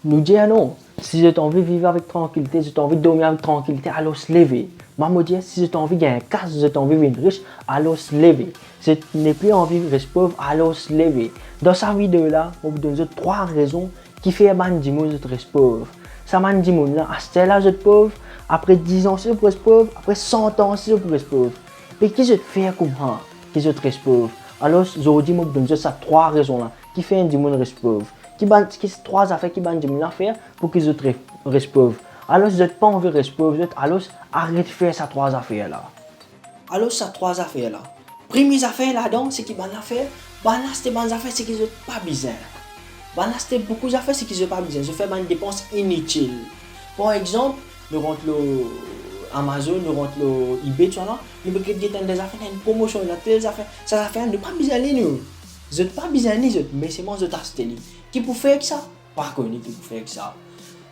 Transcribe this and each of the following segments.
nous dire non. Si je t'envie de vivre avec tranquillité, je t'envie de dormir avec tranquillité, alors se lever. Maman dit, si je t'envie de gagner un casse, je t'envie de devenir riche, alors se lever. Si je n'ai plus envie de rester pauvre, alors se lever. Dans sa vidéo là, on vous donne 3 raisons qui font que je reste pauvre. Ça m'a dit, là, à ce là, je suis pauvre. Après 10 ans, si je reste pauvre. Après 100 ans, si je reste pauvre. Et qui je fais comme ça, qui je reste pauvre. Alors, aujourd'hui, je vous donne ça 3 raisons là qui font que je reste pauvre. Qui sont 3 affaires qui vont faire pour que je reste pauvre. Alors, si vous n'avez pas envie de rester pauvre, alors arrêtez de faire ces 3 affaires là. Alors, ces 3 affaires là. Première affaire là-dedans, c'est qui va faire. C'est des affaires c'est qui ne sont pas bizarres. C'est beaucoup d'affaires c'est qui ne sont pas bizarres. Je fais des dépenses inutiles. Par exemple, nous rentrons le Amazon, nous rentrons le eBay, tu vois, nous avons des affaires, une promotion, des affaires. Ces affaires ne sont pas bizarres, nous. Vous n'êtes pas bizarre, mais c'est moi qui ai acheté. Qui peut faire que ça? Pas connu qui peut faire que ça.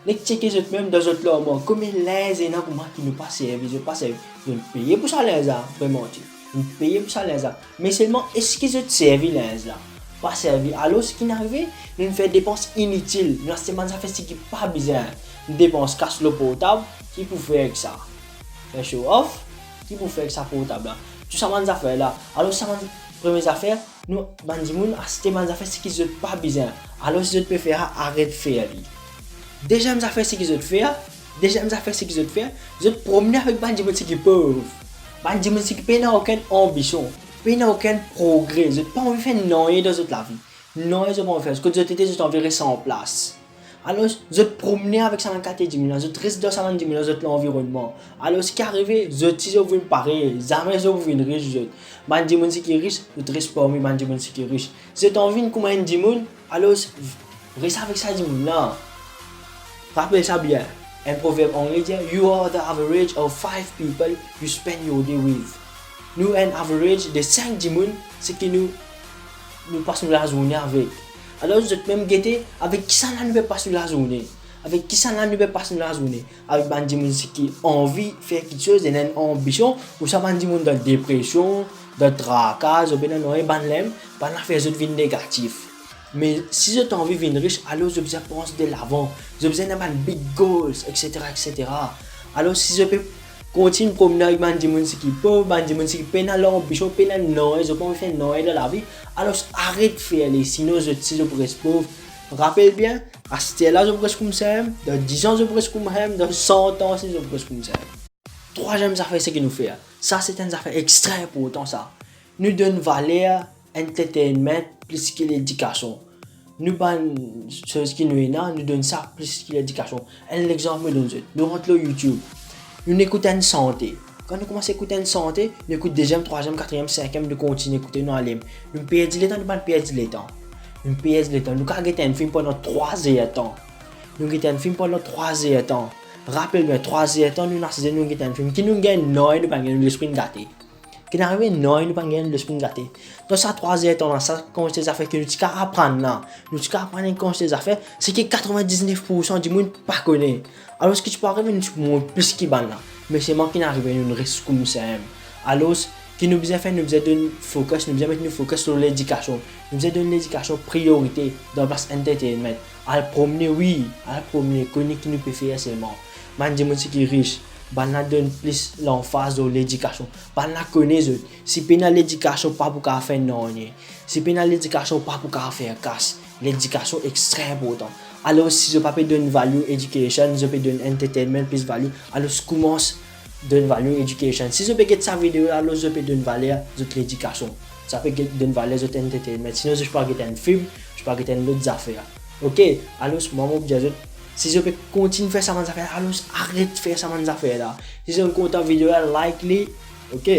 Les checker même dans votre logement, comme les énormes qui ne pas servi, je pas servi. Vous payez pour ça les là, vraiment. Vous payez pour ça les là. Mais seulement est-ce que je servi les là? Pas servi. Alors ce qui n'arrive, nous fait des dépenses inutiles. Nous avons des affaires qui pas bizarre. Nous dépenses casse le portable, qui peut faire que ça? Un show off, qui peut faire que ça portable là? Tout ça des affaires là. Alors ça première affaire, nous bandimoun acheter des affaires qui sont pas bizarre. Alors si je peux faire arrête de faire. Deuxième affaire c'est que je fais, je promener avec bandimoun qui pauvre. Bandimoun qui n'a aucune ambition, n'a aucun progrès. Je pas envie de faire noyer dans la vie. Non, je pas envie de faire. Ce que je t'ai dit, je t'enverrai sans place. Alors, je promener avec ça dans 4 000 ans, je reste dans ça dans 10 000 ans, je l'environnement. Alors, ce qui arrive, je dis, je veux me pareil, jamais je veux une riche. Man dit, mon qui est riche, je reste parmi man dit, mon qui est riche. Si tu as envie de comme un dimon, alors, reste avec ça, dimon là. Rappelez ça bien. Un proverbe anglais dit, you are the average of 5 people you spend your day with. Nous, un average de 5 dimon, c'est que nous passons la journée avec. Alors, je vais même guetter avec qui ça ne peut pas passer la journée. Avec qui ça ne peut pas passer la journée. Avec des gens qui ont envie de faire quelque chose, une ambition, ou ça va des gens de dépression, de tracas, ou bien de banlem, par la faire de vie négative. Mais si je t'ai envie de devenir riche, alors je besoin penser de l'avant. Je besoin d'avoir big goals, etc., etc. Alors, si je peux continue promener avec des gens qui sont pauvres, des gens qui peinent l'ambition, peinent non, je peux faire non dans la vie. Alors arrête de faire les, sinon je pourrais être pauvre. Rappelle bien, à ce là je pourrais être comme ça, dans 10 ans je pourrais être comme ça, dans 100 ans je pourrais être comme ça. Troisième affaire c'est que nous faisons. Ça c'est une affaire extrêmement importante ça. Nous donnons valeur, entertainment plus que l'éducation. Nous ban ce qui nous est là, nous donnons ça plus que l'éducation. Un exemple nous rentrons YouTube. Nous écoutons une santé. Quand nous commençons à écouter une santé, nous écoutons deuxième, troisième, quatrième, cinquième, nous continuons à écouter, nous allons. Nous perdons le temps, nous ne perdons le temps. Nous perdons le temps. Nous avons un film pendant 3 heures de temps. Nous avons un film pendant 3 heures de temps. Rappelez-moi, 3 heures de temps, nous avons un film qui nous gagne, nous avons l'esprit gâté. Qui n'arrive non, nous avons l'esprit gâté. Dans ça 3 heures de temps, ça, quand ces affaires que nous avons apprendre là, nous avons apprendre quand ces affaires, c'est que 99% du monde ne connaît pas. Alors, ce que tu peux arriver, nous plus qui ban là. Mais c'est moi qui n'arrive à nous rester comme ça. Alors, ce qui nous besoin faire, nous besoin de focus, nous besoin mettre nous focus sur l'éducation. Nous besoin donner l'éducation priorité dans le entertainment. À le promener, oui, à le promener, connaître qui nous peut faire seulement. Man, dis-moi qui est riche. Banna donne plus l'emphase de l'éducation. Banna connaît eux. Si pena l'éducation pas pour faire non. Si pena l'éducation pas pour faire casse. L'éducation est extrêmement importante. Alors si je peux pas donner value education, je peux donner entertainment plus value. Alors je commence donner value education. Si je peux get sa vidéo, alors je peux donner valeur de l'éducation. Ça peut donner valeur de entertainment. Sinon je peux pas get un film, je peux pas get d'autres affaires. Ok. Alors moi je dis si je peux continuer à faire ça, alors arrête de faire ça, là. Si c'est un content vidéo, like-les. Ok.